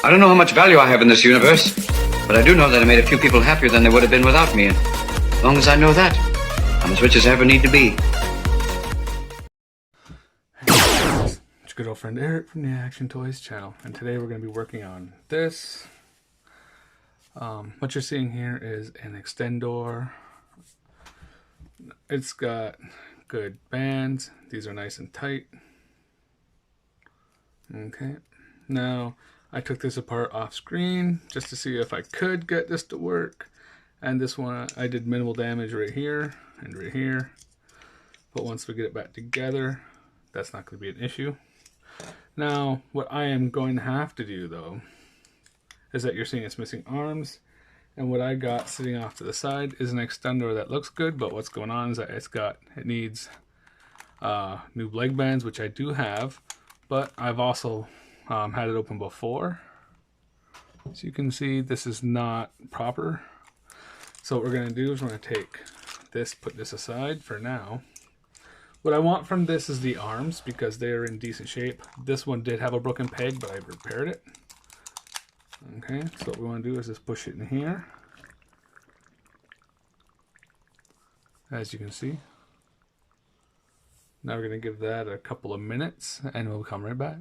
I don't know how much value I have in this universe, but I do know that I made a few people happier than they would have been without me. And as long as I know that, I'm as rich as I ever need to be. It's your good old friend Eric from the Action Toys channel, and today we're going to be working on this. What you're seeing here is an extendor. It's got good bands. These are nice and tight. Okay, now I took this apart off screen just to see if I could get this to work, and this one I did minimal damage right here and right here, but once we get it back together, that's not going to be an issue. Now what I am going to have to do though is that you're seeing it's missing arms, and what I got sitting off to the side is an extender that looks good, but what's going on is that it needs new leg bands, which I do have, but I've also had it open before. As you can see, this is not proper. So what we're going to do is we're going to take this, put this aside for now. What I want from this is the arms, because they are in decent shape. This one did have a broken peg, but I repaired it. Okay, so what we want to do is just push it in here. As you can see. Now we're going to give that a couple of minutes and we'll come right back.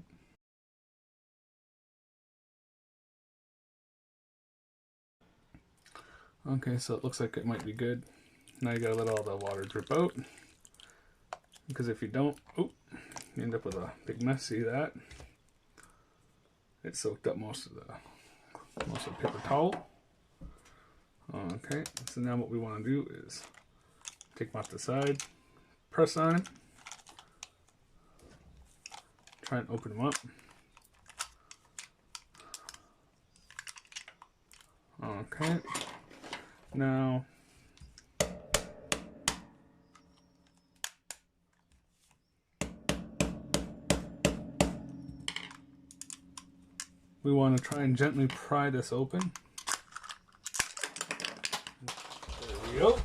Okay, so it looks like it might be good. Now you gotta let all the water drip out, because if you don't, you end up with a big mess. See that? It soaked up most of the paper towel. Okay, so now what we want to do is take them off the side, press on it, try and open them up. Okay, now we want to try and gently pry this open. There we go.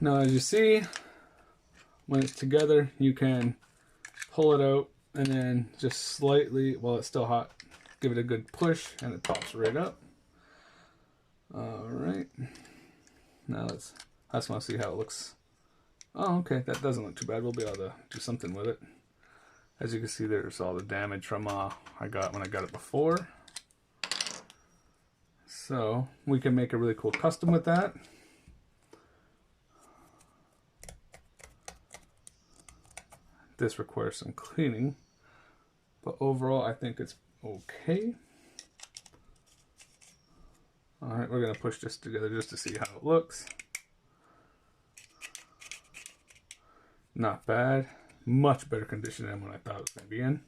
Now as you see, when it's together, you can pull it out and then just slightly, while it's still hot, give it a good push and it pops right up. Alright. Now I just want to see how it looks. Oh, okay, that doesn't look too bad. We'll be able to do something with it. As you can see, there's all the damage from I got when I got it before. So we can make a really cool custom with that. This requires some cleaning, but overall I think it's okay. Alright, we're going to push this together just to see how it looks. Not bad. Much better condition than what I thought it was going to be in.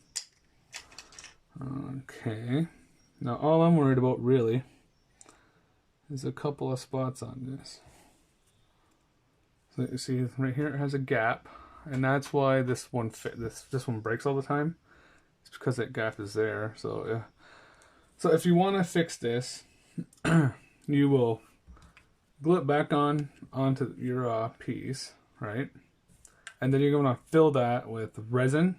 Okay. Now all I'm worried about really is a couple of spots on this. So you see right here it has a gap, and that's why this one breaks all the time. It's because that gap is there. So if you want to fix this, you will glue it back onto your piece, right? And then you're going to fill that with resin,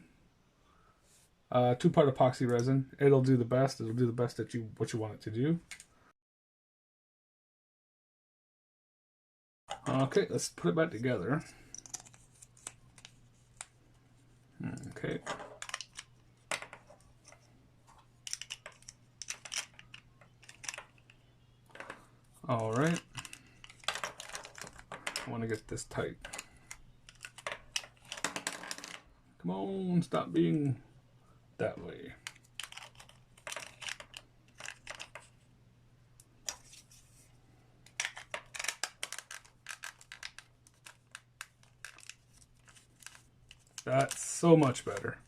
2-part epoxy resin. It'll do the best. It'll do the best that what you want it to do. Okay, let's put it back together. Okay. All right. I want to get this tight. Come on, stop being that way. That's so much better.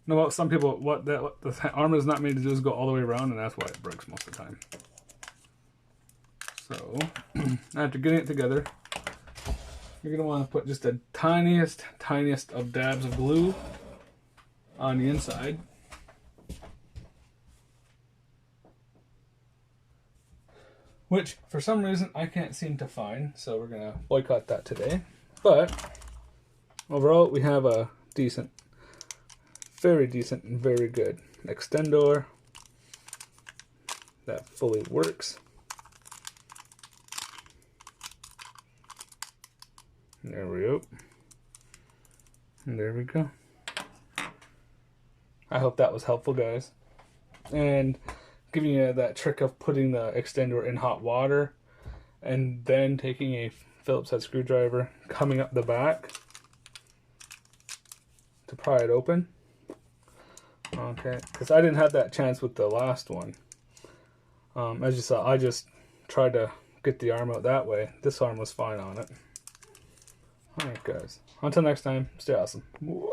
No, well, some people, what the arm is not made to do is go all the way around, and that's why it breaks most of the time. So, after getting it together, you're going to want to put just the tiniest of dabs of glue on the inside. which for some reason I can't seem to find, so we're gonna boycott that today. But overall, we have a decent, very decent, and very good extendor that fully works. There we go. And there we go. I hope that was helpful, guys. And giving you that trick of putting the extendor in hot water and then taking a Phillips head screwdriver, coming up the back to pry it open. Okay, because I didn't have that chance with the last one. As you saw, I just tried to get the arm out that way. This arm was fine on it. Alright guys, until next time, stay awesome. Whoa.